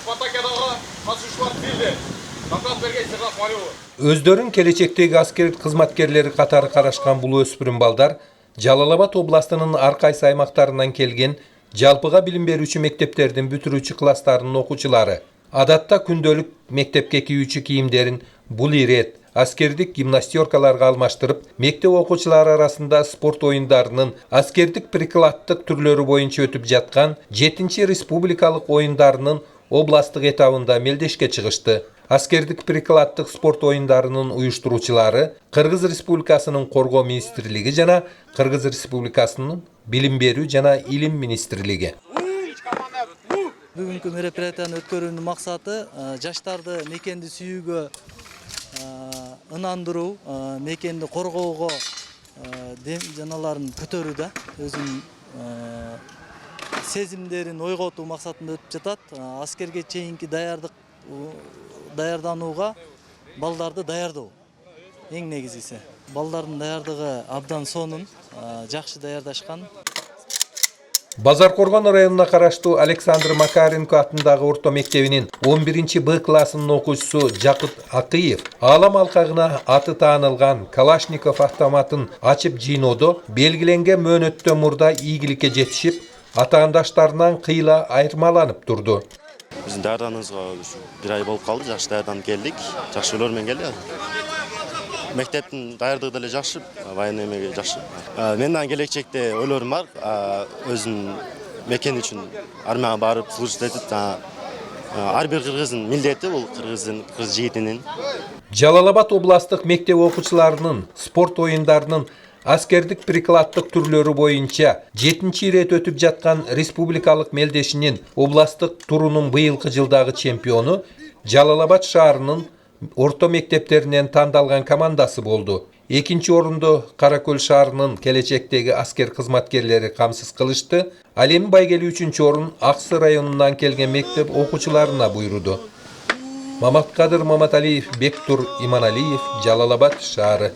Спартакиадаға қатысушылар келді. Тапсырма берген сержант Малева. Өздөрүн келечектеги аскер кызматкерлери катары карашкан бул өспүрүм балдар Жалал-Абад областынын ар кайсы аймактарынан келген жалпыга билим берүүчү мектептердин бүтүрүүчү класстарынын окуучулары. Адатта күндөлүк мектепке кийүүчү кийимдерин бул ирет аскердик гимнастеркаларга алмаштырып, мектеп окуучулары арасында спорт оюндарынын аскердик прикладдык түрлөрү боюнча өтүп жаткан 7-чи республикалык оюндарынын областтык этабында мелдешке чыгышты. Аскердик прикладдык спорт оюндарынын уюштуруучулары Кыргыз Республикасынын Коргоо министрлиги жана Кыргыз Республикасынын Билим берүү жана Илим министрлиги. Бүгүнкү мероприятияны өткөрүүнүн максаты жаштарды мекенди сүйүүгө ынандыруу, мекенди коргоого жаналарын көтөрүүдө, өзүнүн сезимдерин ойготуу максатында өтүп жатат. Аскерге чейинки даярданууга балдарды даярдоо эң негизгиси. Балдардын даярдыгы абдан сонун, жакшы даярдашкан. Базаркоргон районуна караштуу Александр Макаренко атындагы орто мектебинин 11-чи Б классынын окуучусу Жакыт Акыев аалам алкагына аты таанылган Калашников автоматын ачып жыйноодо белгиленген мөөнөттөн мурда ийгиликке жетишип, атаандаштарынан кыйла айырмаланып турду. Биздин даярданыбызга бир ай болуп калды, жакшы даярданып келдик, жакшы ойлор менен келдик. Мектептин даярдыгы деле жакшы, военный эмеге жакшы. Менин келечекте ойлорум бар, өзүм мекен үчүн армияга барып служить этип, ар бир кыргыздын милдети бул кыргыз жигитинин. Жалал-Абад областтык мектеп окуучуларынын спорт оюндарынын аскердик прикладдык түрлөрү боюнча 7-чи ирет өтүп жаткан республикалык мелдешинин областтык турунун быйылкы жылдагы чемпиону Жалал-Абад шаарынын орто мектептеринен тандалган командасы болду. Экинчи орунду Каракөл шаарынын келечектеги аскер кызматкерлери камсыз кылышты. Ал эми байгелүү 3-чү орун Аксы районунан келген мектеп окуучуларына буйруду. Маматкадыр Маматалиев, Бектур Иманалиев, Жалал-Абад шаары.